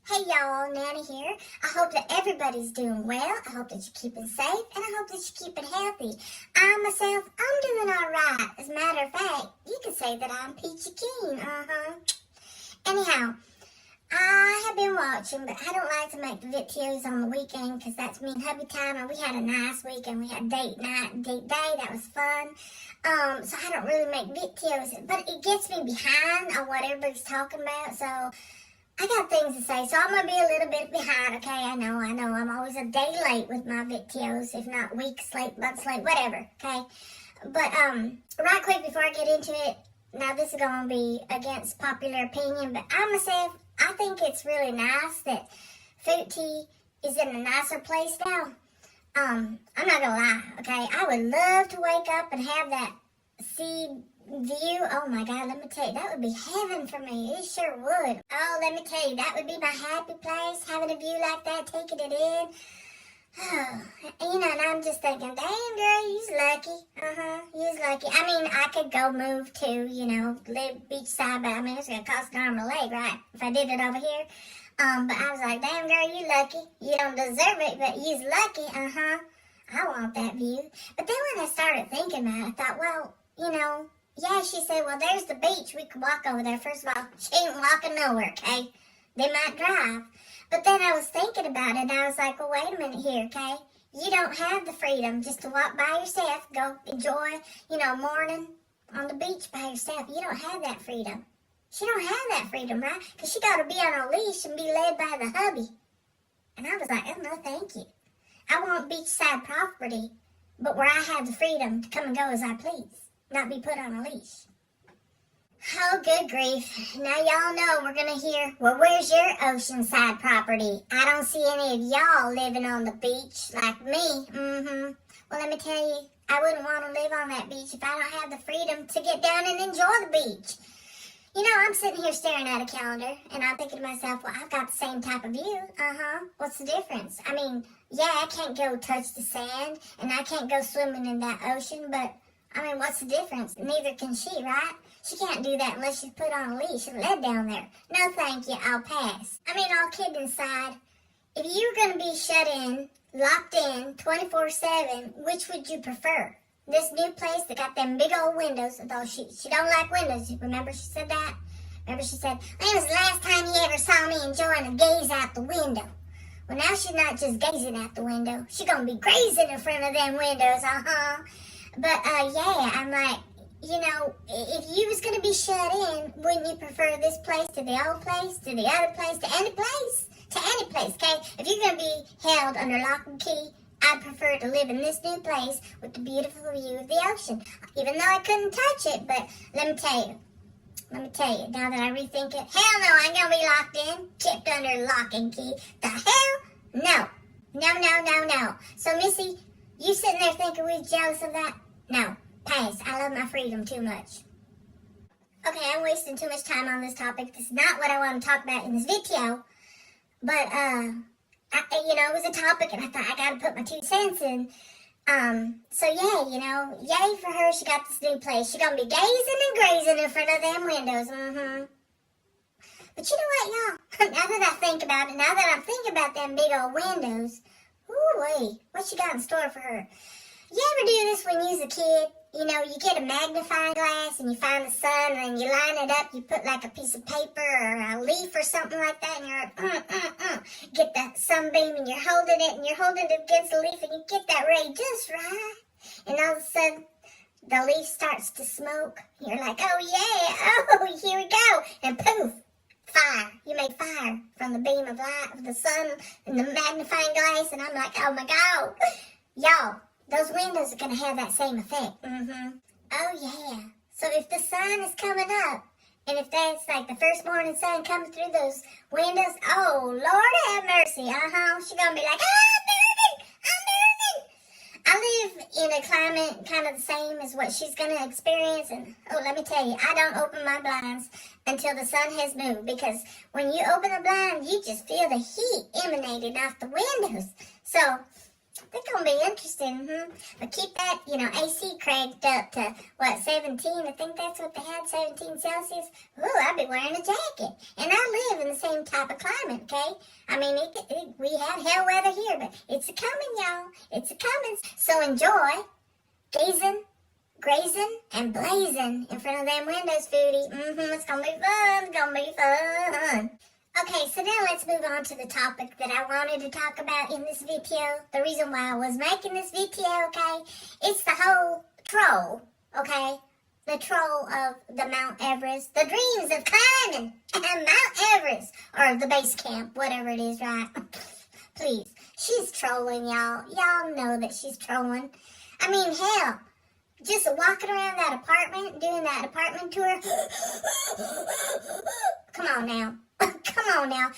Hey y'all, Nana here. I hope that everybody's doing well. I hope that you're keeping safe, and I hope that you're keeping healthy. I'm doing alright. As a matter of fact, you could say that I'm peachy keen. Anyhow, I have been watching, but I don't like to make the videos on the weekend because that's me and hubby time, and we had a nice weekend. We had date night and date day. That was fun. So I don't really make videos, but it gets me behind on what everybody's talking about, so I got things to say, so I'm going to be a little bit behind, okay? I know. I'm always a day late with my videos, if not weeks late, months late, whatever, okay? But, right quick before I get into it, now this is going to be against popular opinion, but I think it's really nice that Fruit Tea is in a nicer place now. I'm not going to lie, okay? I would love to wake up and have that sea view. Oh my God, let me tell you, that would be heaven for me. It sure would. Oh, let me tell you, that would be my happy place, having a view like that, taking it in. And I'm just thinking, dang girl, you's lucky. You's lucky. I mean, I could go move to, live beachside, but I mean, it's going to cost an arm and a leg, right? If I did it over here. But I was like, damn girl, you lucky. You don't deserve it, but you's lucky. I want that view. But then when I started thinking about it, I thought, well, yeah, she said, well, there's the beach. We could walk over there. First of all, she ain't walking nowhere, okay? They might drive. But then I was thinking about it, and I was like, well, wait a minute here, okay? You don't have the freedom just to walk by yourself, go enjoy, morning on the beach by yourself. You don't have that freedom. She don't have that freedom, right? Because she got to be on a leash and be led by the hubby. And I was like, oh, no, thank you. I want beachside property, but where I have the freedom to come and go as I please. Not be put on a leash. Oh, good grief. Now y'all know we're going to hear, well, where's your oceanside property? I don't see any of y'all living on the beach like me. Well, let me tell you, I wouldn't want to live on that beach if I don't have the freedom to get down and enjoy the beach. I'm sitting here staring at a calendar, and I'm thinking to myself, well, I've got the same type of view. What's the difference? I mean, yeah, I can't go touch the sand, and I can't go swimming in that ocean, but what's the difference? Neither can she, right? She can't do that unless she's put on a leash and led down there. No, thank you, I'll pass. All kidding aside, if you were going to be shut in, locked in, 24/7, which would you prefer? This new place that got them big old windows, although she don't like windows. Remember she said that? Remember she said, when was the last time you ever saw me enjoying a gaze out the window? Well, now she's not just gazing out the window. She's going to be grazing in front of them windows, But, yeah, I'm like, if you was going to be shut in, wouldn't you prefer this place to the old place, to the other place, to any place? To any place, okay? If you're going to be held under lock and key, I'd prefer to live in this new place with the beautiful view of the ocean. Even though I couldn't touch it, but let me tell you, now that I rethink it, hell no, I ain't going to be locked in, kept under lock and key. The hell? No. No. So, Missy, you sitting there thinking we're jealous of that? No. Pass. I love my freedom too much. Okay, I'm wasting too much time on this topic. This is not what I want to talk about in this video. But, it was a topic, and I thought I gotta put my 2 cents in. So yeah, yay for her. She got this new place. She gonna be gazing and grazing in front of them windows. But you know what, y'all? Now that I think about it, now that I'm thinking about them big old windows, ooh-wee, what she got in store for her? You ever do this when you was a kid? You get a magnifying glass and you find the sun and you line it up, you put like a piece of paper or a leaf or something like that, and you're like, get that sunbeam and you're holding it against the leaf and you get that ray just right. And all of a sudden, the leaf starts to smoke. You're like, oh yeah, here we go. And poof, fire. You made fire from the beam of light of the sun and the magnifying glass, and I'm like, oh my God. Y'all, those windows are going to have that same effect. Oh, yeah. So if the sun is coming up, and if that's like the first morning sun coming through those windows, oh, Lord have mercy. She's going to be like, I'm burning. I live in a climate kind of the same as what she's going to experience. And, let me tell you, I don't open my blinds until the sun has moved. Because when you open the blind, you just feel the heat emanating off the windows. So They're gonna be interesting, But keep that, AC cranked up to, 17? I think that's what they had, 17 Celsius. Ooh, I'd be wearing a jacket. And I live in the same type of climate, okay? I mean, we have hell weather here, but it's a-coming, y'all. It's a-coming. So enjoy Gazin, Grazin, and Blazin in front of them windows, foodie. It's gonna be fun. It's gonna be fun. Okay, so now let's move on to the topic that I wanted to talk about in this video. The reason why I was making this video, okay? It's the whole troll, okay? The troll of the Mount Everest. The dreams of climbing Mount Everest. Or the base camp, whatever it is, right? Please. She's trolling, y'all. Y'all know that she's trolling. I mean, hell. Just walking around that apartment, doing that apartment tour. Come on now. Come on now.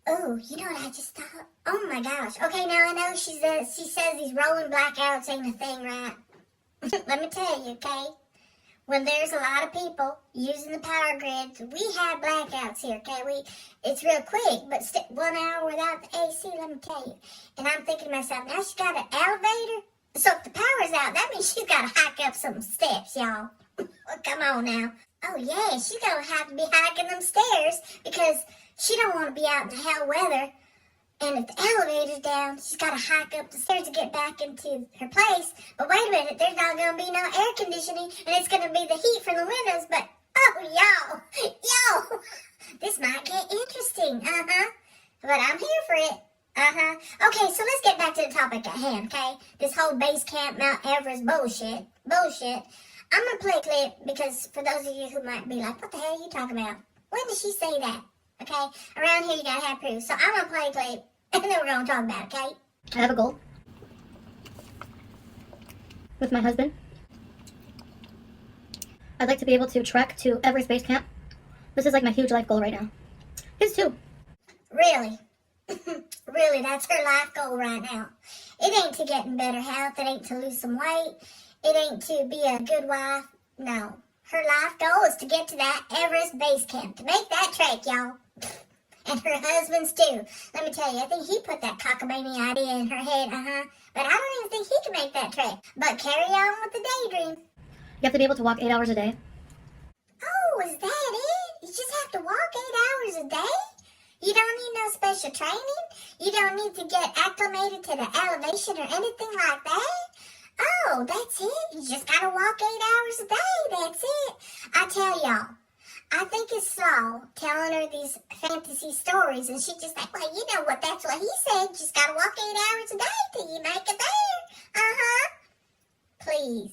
Oh, you know what I just thought? Oh my gosh. Okay, now I know she says these rolling blackouts ain't a thing, right? Let me tell you, okay? When there's a lot of people using the power grids, we have blackouts here, okay? It's real quick, but 1 hour without the AC, let me tell you. And I'm thinking to myself, now she got an elevator? So if the power's out, that means she's got to hike up some steps, y'all. Come on now. Oh, yeah, she's going to have to be hiking them stairs because she don't want to be out in the hell weather. And if the elevator's down, she's got to hike up the stairs to get back into her place. But wait a minute, there's not going to be no air conditioning, and it's going to be the heat from the windows. But, oh, yo, this might get interesting, But I'm here for it. Okay, so let's get back to the topic at hand, okay? This whole base camp Mount Everest bullshit. I'm going to play a clip because for those of you who might be like, what the hell are you talking about? When did she say that? Okay? Around here you got to have proof. So I'm going to play a clip and then we're going to talk about it, okay? I have a goal with my husband. I'd like to be able to trek to Everest Base Camp. This is like my huge life goal right now. His too. Really? Really, that's her life goal right now. It ain't to get in better health. It ain't to lose some weight. It ain't to be a good wife. No. Her life goal is to get to that Everest Base Camp. To make that trek, y'all. And her husband's too. Let me tell you, I think he put that cockamamie idea in her head, But I don't even think he can make that trek. But carry on with the daydream. You have to be able to walk 8 hours a day. Oh, is that it? You just have to walk 8 hours a day? You don't need no special training? You don't need to get acclimated to the elevation or anything like that? Oh, that's it? You just gotta walk 8 hours a day, that's it. I tell y'all, I think it's slow telling her these fantasy stories, and she just like, well, you know what, that's what he said. You just gotta walk 8 hours a day till you make it there. Please.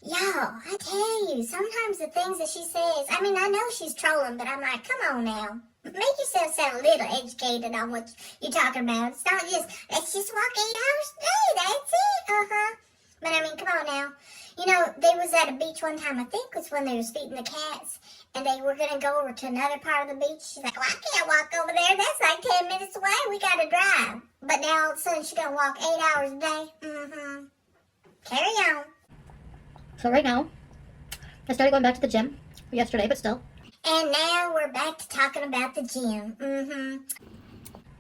Y'all, I tell you, sometimes the things that she says, I mean, I know she's trolling, but I'm like, come on now. Make yourself sound a little educated on what you're talking about. It's not just, let's just walk 8 hours a day, that's it, But I mean, come on now. You know, they was at a beach one time, I think it was when they was feeding the cats, and they were going to go over to another part of the beach. She's like, well, I can't walk over there. That's like 10 minutes away. We got to drive. But now all of a sudden she's going to walk 8 hours a day. Carry on. So right now, I started going back to the gym yesterday, but still. And now we're back to talking about the gym.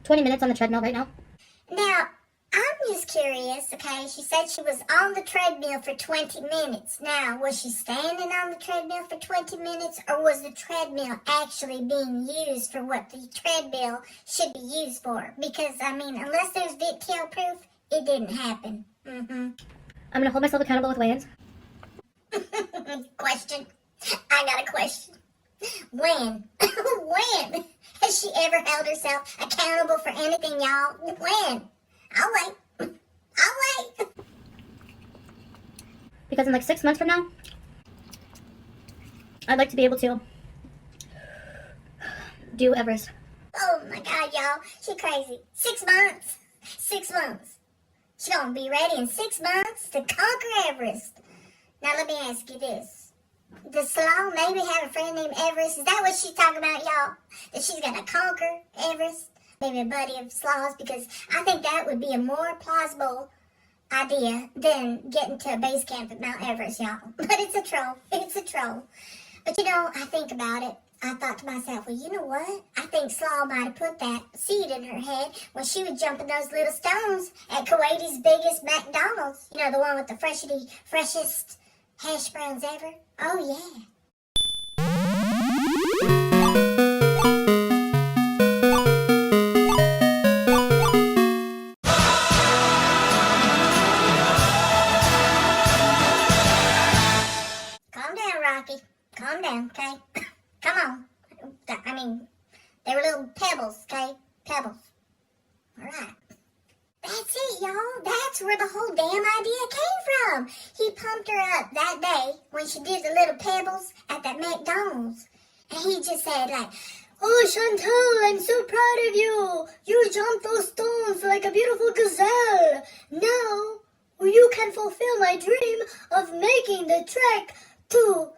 20 minutes on the treadmill right now. Now, I'm just curious, okay? She said she was on the treadmill for 20 minutes. Now, was she standing on the treadmill for 20 minutes, or was the treadmill actually being used for what the treadmill should be used for? Because, I mean, unless there's video proof, it didn't happen. I'm going to hold myself accountable with weigh-ins. Question. I got a question. When? When has she ever held herself accountable for anything, y'all? When? I'll wait. Because in like 6 months from now, I'd like to be able to do Everest. Oh my God, y'all. She crazy. 6 months. 6 months. She gonna be ready in 6 months to conquer Everest. Now let me ask you this. Does Sloan maybe have a friend named Everest? Is that what she's talking about, y'all? That she's gonna conquer Everest? Maybe a buddy of Slaw's? Because I think that would be a more plausible idea than getting to a base camp at Mount Everest, y'all. But it's a troll. It's a troll. But you know, I think about it. I thought to myself, well, you know what? I think Slaw might have put that seed in her head when she was jumping those little stones at Kuwaiti's biggest McDonald's. You know, the one with the freshest hash browns ever? Oh, yeah. Calm down, Rocky. Calm down, okay? Come on. I mean, they were little pebbles, okay? Pebbles. All right. That's it, y'all. That's where the whole damn idea came from. He pumped her up that day when she did the little pebbles at that McDonald's. And he just said, like, oh, Chantal, I'm so proud of you. You jumped those stones like a beautiful gazelle. Now, you can fulfill my dream of making the trek to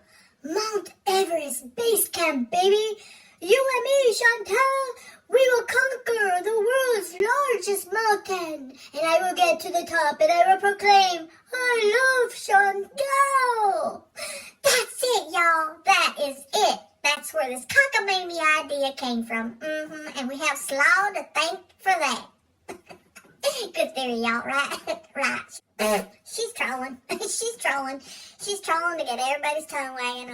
Mount Everest Base Camp, baby. You and me, Chantal, we will conquer the world's largest mountain. And I will get to the top and I will proclaim, I love Chantal. That's it, y'all. That is it. That's where this cockamamie idea came from. And we have Slaw to thank for that. Good theory, y'all, right? Right. She's trolling. She's trolling. She's trolling to get everybody's tongue wagging,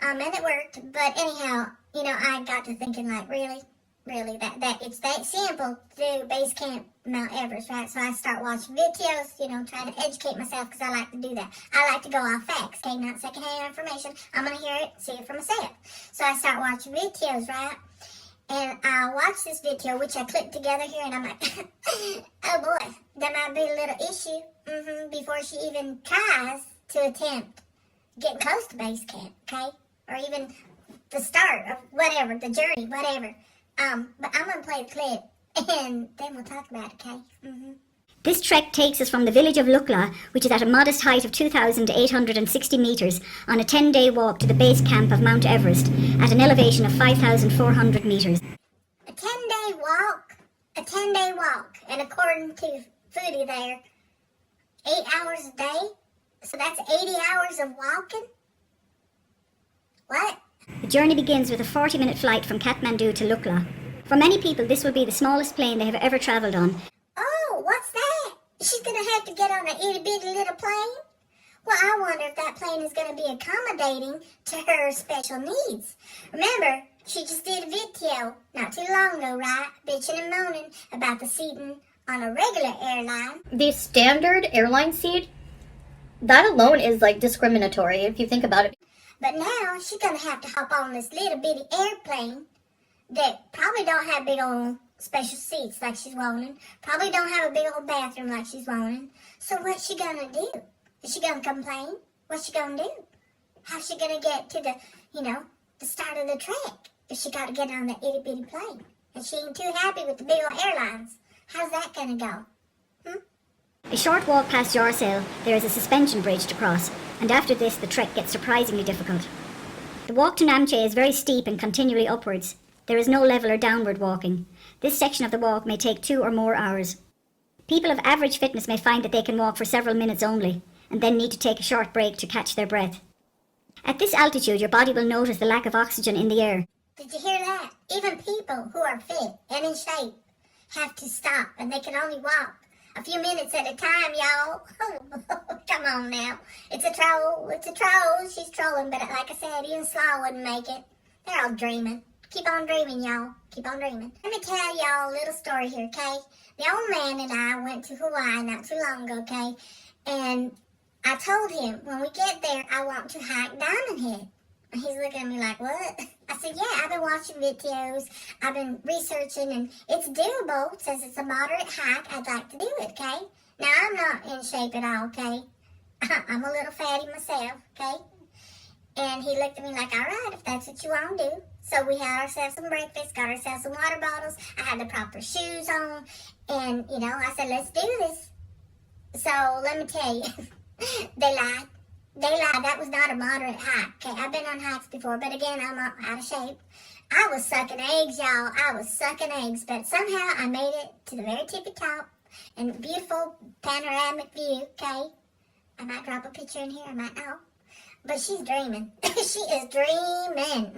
and it worked. But anyhow, you know, I got to thinking, like, really, that it's that simple to do base camp Mount Everest, right? So I start watching videos, you know, trying to educate myself because I like to do that. I like to go off facts, okay, not secondhand information. I'm going to hear it, see it for myself. So I start watching videos, right? And I watched this video, which I clipped together here, and I'm like, oh boy, there might be a little issue before she even tries to attempt getting close to base camp, okay? Or even the start of whatever, the journey, whatever. But I'm going to play the clip, and then we'll talk about it, okay? This trek takes us from the village of Lukla, which is at a modest height of 2,860 metres, on a 10-day walk to the base camp of Mount Everest at an elevation of 5,400 metres. A 10-day walk? A 10-day walk. And according to Foodie there, 8 hours a day? So that's 80 hours of walking? What? The journey begins with a 40-minute flight from Kathmandu to Lukla. For many people, this will be the smallest plane they have ever travelled on. Oh, what's that? She's going to have to get on an itty-bitty little plane? Well, I wonder if that plane is going to be accommodating to her special needs. Remember, she just did a video not too long ago, right? Bitching and moaning about the seating on a regular airline. The standard airline seat, that alone is like discriminatory if you think about it. But now she's going to have to hop on this little bitty airplane that probably don't have big old special seats like she's wanting. Probably don't have a big old bathroom like she's wanting. So what's she going to do? Is she going to complain? What's she going to do? How's she going to get to the, the start of the trek if she got to get on that itty-bitty plane? And she ain't too happy with the big old airlines. How's that going to go? A short walk past Yorsale, there is a suspension bridge to cross, and after this the trek gets surprisingly difficult. The walk to Namche is very steep and continually upwards. There is no level or downward walking. This section of the walk may take 2 or more hours. People of average fitness may find that they can walk for several minutes only, and then need to take a short break to catch their breath. At this altitude, your body will notice the lack of oxygen in the air. Did you hear that? Even people who are fit and in shape have to stop, and they can only walk a few minutes at a time, y'all. Come on now. It's a troll. It's a troll. She's trolling, but like I said, even Slaw wouldn't make it. They're all dreaming. Keep on dreaming, y'all. Keep on dreaming. Let me tell y'all a little story here, okay? The old man and I went to Hawaii not too long ago, okay? And I told him, when we get there, I want to hike Diamond Head. And he's looking at me like, what? I said, yeah, I've been watching videos. I've been researching, and it's doable. Says it's a moderate hike. I'd like to do it, okay? Now, I'm not in shape at all, okay? I'm a little fatty myself, okay? And he looked at me like, all right, if that's what you want to do. So we had ourselves some breakfast, got ourselves some water bottles. I had the proper shoes on. And, I said, let's do this. So let me tell you, they lied. They lied. That was not a moderate hike. Okay, I've been on hikes before, but again, I'm out of shape. I was sucking eggs, y'all. I was sucking eggs, but somehow I made it to the very tippy top and beautiful panoramic view, okay? I might drop a picture in here, I might not. But she's dreaming. She is dreaming.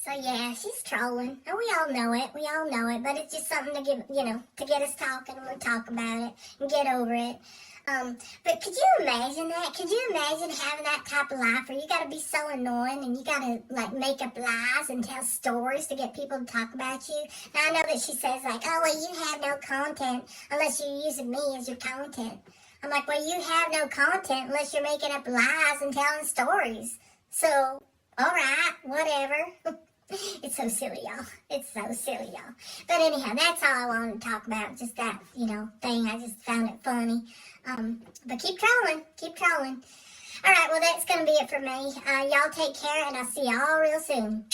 So yeah, she's trolling, and we all know it. We all know it, but it's just something to give, to get us talking, and we'll talk about it and get over it. But could you imagine that? Could you imagine having that type of life where you got to be so annoying and you got to like make up lies and tell stories to get people to talk about you? Now I know that she says like, oh well, you have no content unless you're using me as your content. I'm like, well, you have no content unless you're making up lies and telling stories. So, all right, whatever. It's so silly, y'all. It's so silly, y'all. But anyhow, that's all I wanted to talk about. Just that, thing. I just found it funny. But keep trolling. Keep trolling. All right, well, that's going to be it for me. Y'all take care, and I'll see y'all real soon.